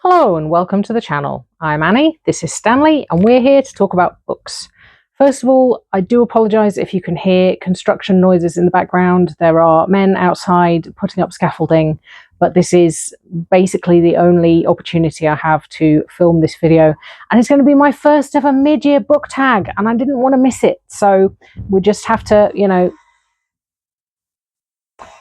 Hello and welcome to the channel. I'm Annie, this is Stanley, and we're here to talk about books. First of all, I do apologise if you can hear construction noises in the background. There are men outside putting up scaffolding, but this is basically the only opportunity I have to film this video. And it's going to be my first ever mid-year book tag, and I didn't want to miss it. So we just have to,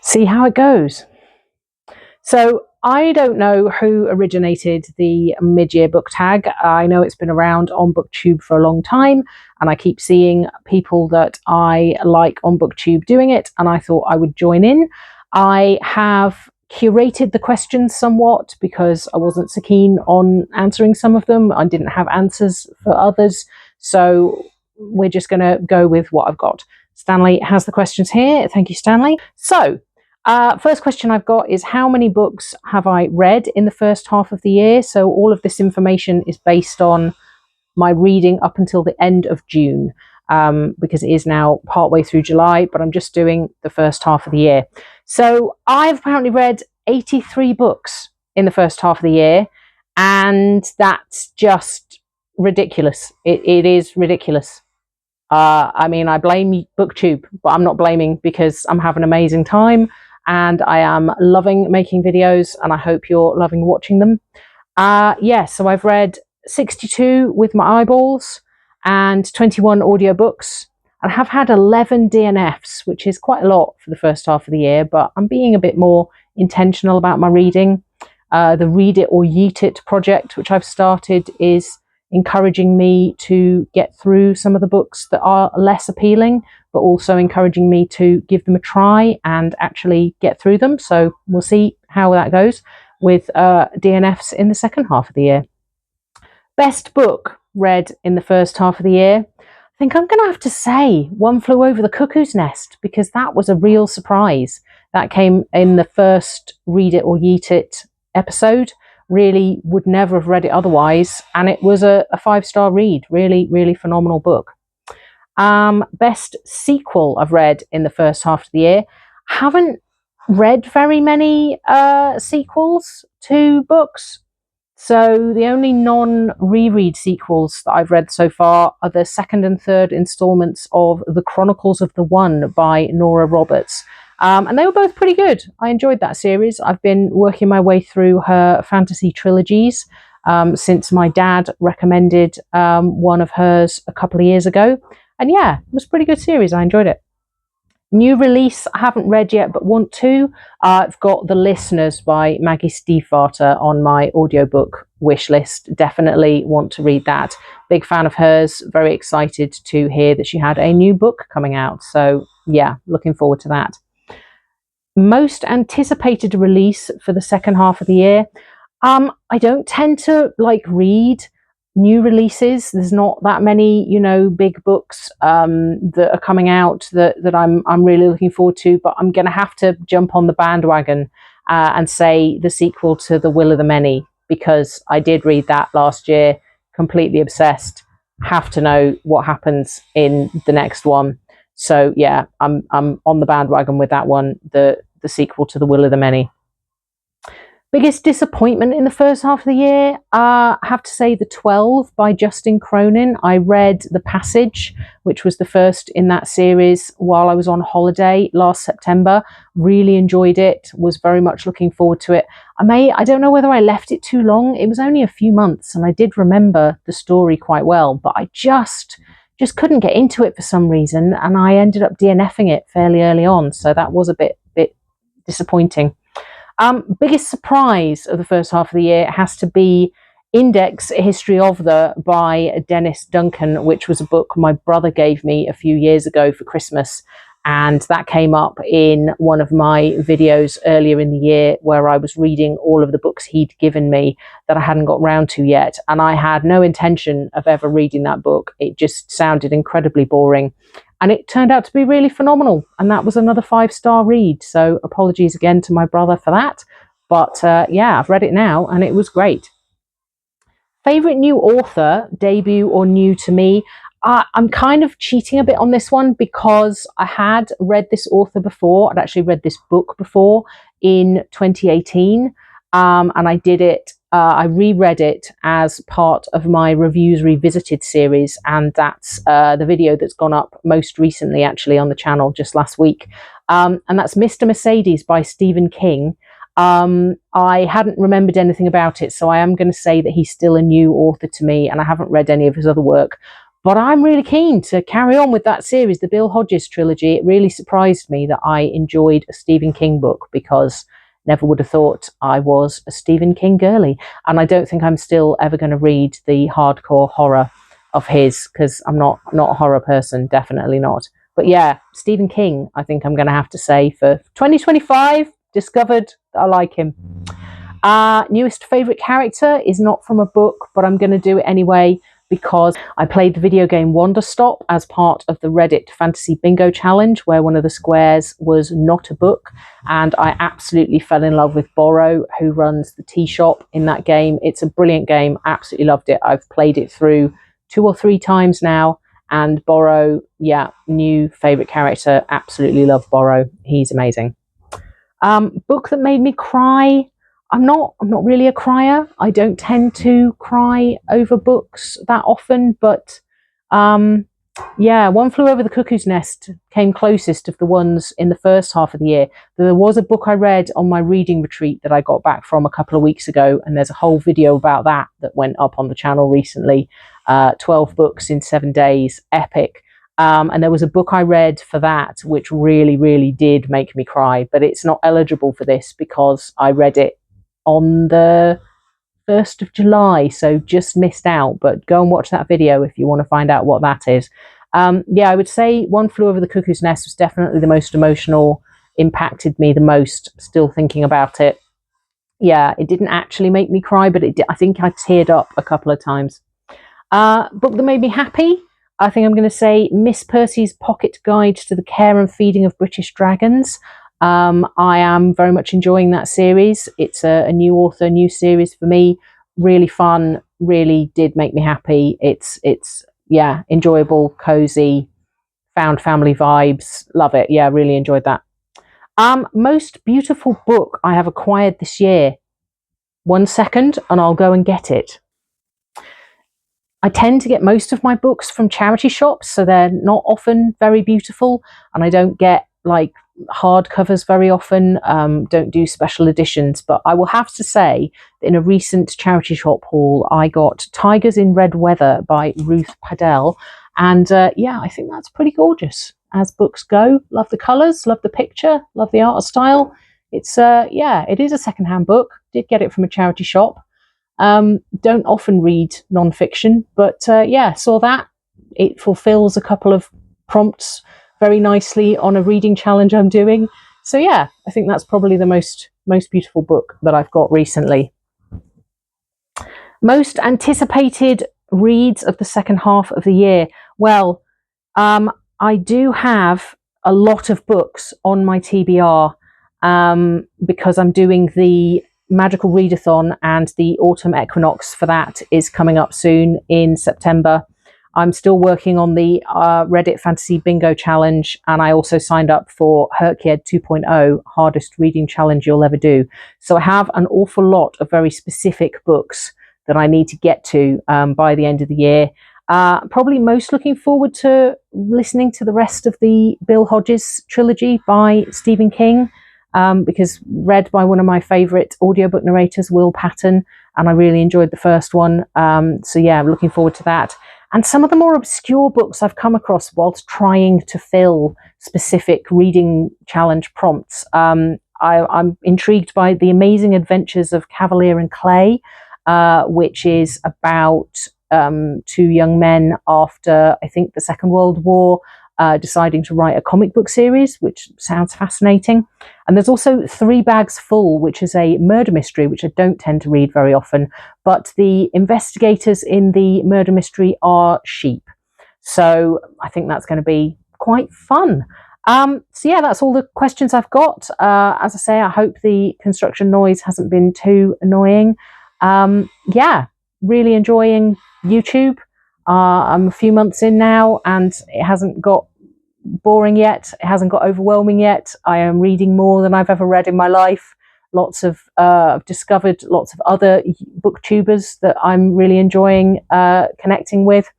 see how it goes. So I don't know who originated the mid-year book tag. I know it's been around on booktube for a long time, and I keep seeing people that I like on booktube doing it, and I thought I would join in. I have curated the questions somewhat because I wasn't so keen on answering some of them. I didn't have answers for others, so we're just going to go with what I've got. Stanley has the questions here. Thank you, Stanley. So first question I've got is, how many books have I read in the first half of the year? So all of this information is based on my reading up until the end of June, because it is now partway through July, but I'm just doing the first half of the year. So I've apparently read 83 books in the first half of the year, and that's just ridiculous. It is ridiculous. I mean, I blame booktube, but I'm not blaming, because I'm having an amazing time and I am loving making videos, and I hope you're loving watching them. So I've read 62 with my eyeballs and 21 audiobooks, and have had 11 DNFs, which is quite a lot for the first half of the year, but I'm being a bit more intentional about my reading. The Read It or Yeet It project, which I've started, is encouraging me to get through some of the books that are less appealing, but also encouraging me to give them a try and actually get through them. So we'll see how that goes with DNFs in the second half of the year. Best book read in the first half of the year. I think I'm going to have to say One Flew Over the Cuckoo's Nest, because that was a real surprise. That came in the first Read It or Yeet It episode. Really would never have read it otherwise, and it was a 5-star read. Really phenomenal book. Best sequel I've read in the first half of the year. Haven't read very many sequels to books, so the only non-reread sequels that I've read so far are the second and third installments of The Chronicles of the One by Nora Roberts. And they were both pretty good. I enjoyed that series. I've been working my way through her fantasy trilogies since my dad recommended one of hers a couple of years ago. And yeah, it was a pretty good series. I enjoyed it. New release I haven't read yet, but want to. I've got The Listeners by Maggie Stiefvater on my audiobook wish list. Definitely want to read that. Big fan of hers. Very excited to hear that she had a new book coming out. So yeah, looking forward to that. Most anticipated release for the second half of the year. I don't tend to read new releases. There's not that many, big books that are coming out that I'm really looking forward to, but I'm going to have to jump on the bandwagon and say the sequel to The Will of the Many, because I did read that last year, completely obsessed, have to know what happens in the next one. So yeah, I'm on the bandwagon with that one, the sequel to The Will of the Many. Biggest disappointment in the first half of the year, I have to say The 12 by Justin Cronin. I read The Passage, which was the first in that series, while I was on holiday last September. Really enjoyed it, was very much looking forward to it. I don't know whether I left it too long. It was only a few months, and I did remember the story quite well, but I just couldn't get into it for some reason, and I ended up DNFing it fairly early on, so that was a bit disappointing. Biggest surprise of the first half of the year has to be Index, A History of the by Dennis Duncan, which was a book my brother gave me a few years ago for Christmas. And that came up in one of my videos earlier in the year, where I was reading all of the books he'd given me that I hadn't got round to yet. And I had no intention of ever reading that book. It just sounded incredibly boring. And it turned out to be really phenomenal. And that was another 5-star read. So apologies again to my brother for that. But yeah, I've read it now and it was great. Favourite new author, debut or new to me? I'm kind of cheating a bit on this one, because I had read this author before. I'd actually read this book before in 2018. And I did it I reread it as part of my Reviews Revisited series, and that's the video that's gone up most recently, actually, on the channel just last week. And that's Mr. Mercedes by Stephen King. I hadn't remembered anything about it, so I am going to say that he's still a new author to me, and I haven't read any of his other work. But I'm really keen to carry on with that series, the Bill Hodges trilogy. It really surprised me that I enjoyed a Stephen King book, because never would have thought I was a Stephen King girly. And I don't think I'm still ever going to read the hardcore horror of his, because I'm not a horror person, definitely not. But yeah, Stephen King, I think I'm going to have to say for 2025, discovered that I like him. Newest favourite character is not from a book, but I'm going to do it anyway, because I played the video game whistlestop as part of the Reddit Fantasy Bingo Challenge, where one of the squares was not a book, and I absolutely fell in love with Borrow, who runs the tea shop in that game. It's a brilliant game, absolutely loved it. I've played it through 2 or 3 times now, and Borrow, yeah, new favourite character, absolutely love Borrow, he's amazing. Book that made me cry. I'm not really a crier. I don't tend to cry over books that often, but yeah, One Flew Over the Cuckoo's Nest came closest of the ones in the first half of the year. There was a book I read on my reading retreat that I got back from a couple of weeks ago, and there's a whole video about that went up on the channel recently. 12 books in 7 days, epic. And there was a book I read for that which really, really did make me cry, but it's not eligible for this because I read it on the 1st of July, so just missed out. But go and watch that video if you want to find out what that is. Yeah, I would say One Flew Over the Cuckoo's Nest was definitely the most emotional, impacted me the most, still thinking about it. Yeah, it didn't actually make me cry, but it did. I think I teared up a couple of times. Book that made me happy, I think I'm going to say Miss Percy's Pocket Guide to the Care and Feeding of British Dragons. I am very much enjoying that series. It's a new author, new series for me. Really fun, really did make me happy. It's yeah, enjoyable, cozy, found family vibes. Love it. Yeah, really enjoyed that. Most beautiful book I have acquired this year. 1 second and I'll go and get it. I tend to get most of my books from charity shops, so they're not often very beautiful, and I don't get like hardcovers very often, don't do special editions. But I will have to say that in a recent charity shop haul, I got Tigers in Red Weather by Ruth Padell, and yeah, I think that's pretty gorgeous as books go. Love the colours, love the picture, love the art style. It's yeah, it is a secondhand book. Did get it from a charity shop. Don't often read non-fiction, but yeah, saw that. It fulfills a couple of prompts very nicely on a reading challenge I'm doing. So yeah, I think that's probably the most beautiful book that I've got recently. Most anticipated reads of the second half of the year. Well, I do have a lot of books on my TBR because I'm doing the Magical Readathon, and the autumn equinox for that is coming up soon in September. I'm still working on the Reddit Fantasy Bingo Challenge, and I also signed up for Herkied 2.0, hardest reading challenge you'll ever do. So I have an awful lot of very specific books that I need to get to by the end of the year. Probably most looking forward to listening to the rest of the Bill Hodges trilogy by Stephen King. Because read by one of my favourite audiobook narrators, Will Patton, and I really enjoyed the first one. So yeah, I'm looking forward to that. And some of the more obscure books I've come across whilst trying to fill specific reading challenge prompts. I'm intrigued by The Amazing Adventures of Cavalier and Clay, which is about 2 young men after, I think, the Second World War, deciding to write a comic book series, which sounds fascinating. And there's also 3 Bags Full, which is a murder mystery, which I don't tend to read very often, but the investigators in the murder mystery are sheep. So I think that's going to be quite fun. So yeah, that's all the questions I've got. As I say, I hope the construction noise hasn't been too annoying. Yeah, really enjoying YouTube. I'm a few months in now, and it hasn't got boring yet. It hasn't got overwhelming yet. I am reading more than I've ever read in my life. I've discovered lots of other booktubers that I'm really enjoying connecting with.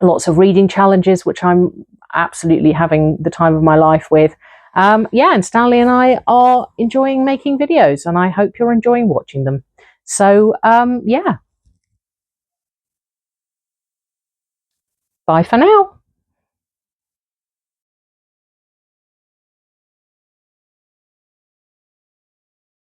Lots of reading challenges, which I'm absolutely having the time of my life with. Yeah, and Stanley and I are enjoying making videos, and I hope you're enjoying watching them. So, yeah, bye for now.